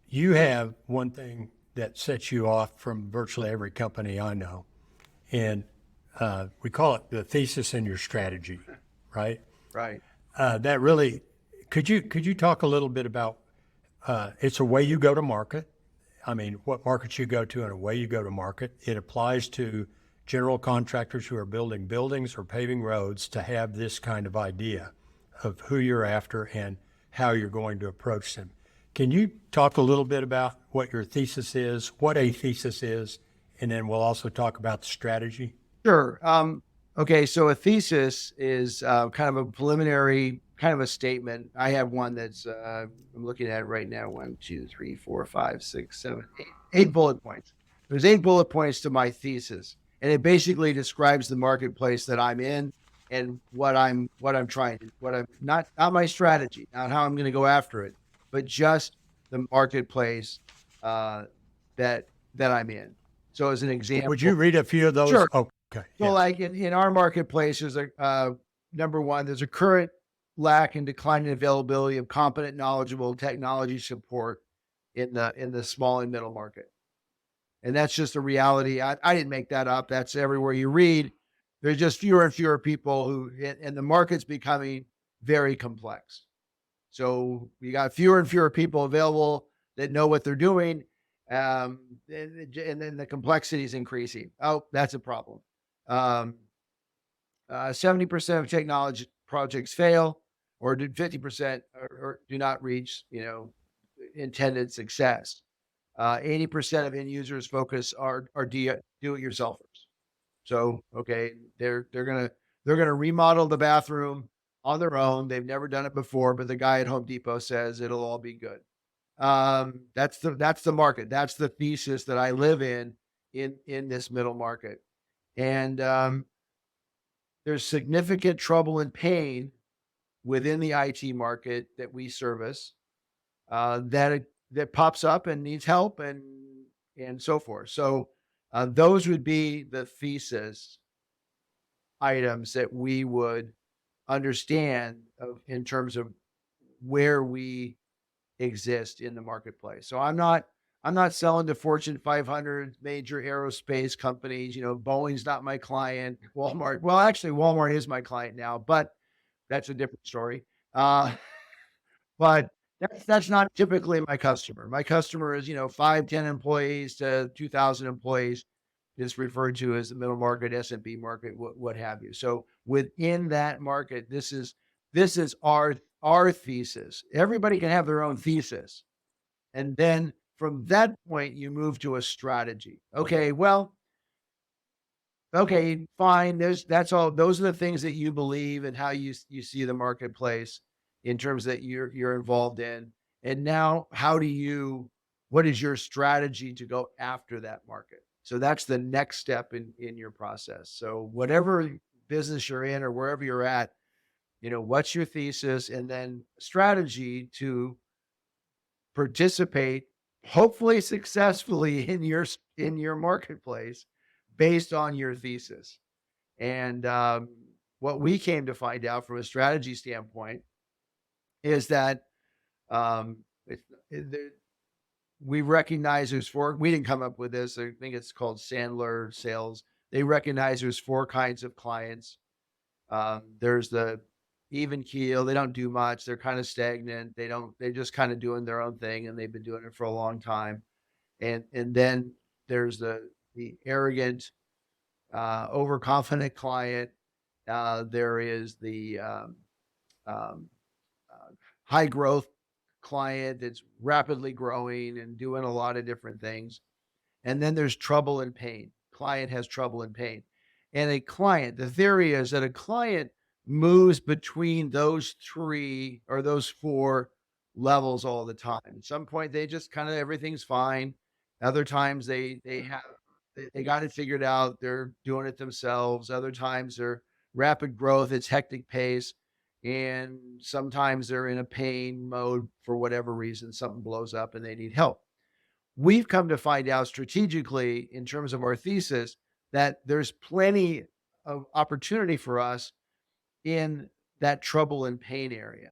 you have one thing that sets you off from virtually every company I know, and we call it the thesis and your strategy, right? Right. That really, could you talk a little bit about it's a way you go to market. I mean, what markets you go to and a way you go to market. It applies to general contractors who are building buildings or paving roads to have this kind of idea of who you're after and how you're going to approach them. Can you talk a little bit about what your thesis is, what a thesis is, and then we'll also talk about the strategy? Sure. Okay. So a thesis is kind of a preliminary kind of a statement. I have one that's I'm looking at it right now. 1, 2, 3, 4, 5, 6, 7, 8. 8 bullet points. There's 8 bullet points to my thesis, and it basically describes the marketplace that I'm in and what I'm trying to, what I'm not my strategy, not how I'm going to go after it, but just the marketplace that I'm in. So as an Would you example, read a few of those? sure. Okay, So yes. like in our marketplace, there's a number one, there's a current lack and declining availability of competent, knowledgeable technology support in the small and middle market. And that's just a reality. I didn't make that up. That's everywhere you read. There's just fewer and fewer people who, and the market's becoming very complex. So you got fewer and fewer people available that know what they're doing. And then the complexity is increasing. Oh, that's a problem. 70% of technology projects fail, or 50% or do not reach, intended success. 80% of end users focus are do-it-yourselfers. So, okay, they're gonna remodel the bathroom on their own. They've never done it before, but the guy at Home Depot says it'll all be good. That's the market. That's the thesis that I live in this middle market. And there's significant trouble and pain within the IT market that we service, that pops up and needs help and so forth. So those would be the thesis items that we would understand in terms of where we exist in the marketplace. So I'm not selling to Fortune 500 major aerospace companies. Boeing's not my client. Walmart, well, actually, Walmart is my client now, but that's a different story. But that's not typically my customer. My customer is 5, 10 employees to 2,000 employees. Is referred to as the middle market, SMB market, what have you. So within that market, this is our thesis. Everybody can have their own thesis, and then from that point, you move to a strategy. Okay, well, okay, fine. That's all. Those are the things that you believe and how you see the marketplace in terms that you're involved in. And now, what is your strategy to go after that market? So that's the next step in your process. So whatever business you're in or wherever you're at, what's your thesis, and then strategy to participate, hopefully successfully in your marketplace based on your thesis. And what we came to find out from a strategy standpoint is that um, it, it, we recognize there's four. We didn't come up with this. I think it's called Sandler sales. They recognize there's four kinds of clients. There's the even keel. They don't do much. They're kind of stagnant. They're just kind of doing their own thing, and they've been doing it for a long time. And then there's the arrogant, overconfident client. There is the um, high growth client that's rapidly growing and doing a lot of different things. And then there's trouble and pain. Client has trouble and pain. And the theory is that a client moves between those three or those four levels all the time. At some point, they just kind of everything's fine. Other times they got it figured out. They're doing it themselves. Other times they're rapid growth. It's hectic pace. And sometimes they're in a pain mode for whatever reason, something blows up and they need help. We've come to find out strategically in terms of our thesis that there's plenty of opportunity for us in that trouble and pain area.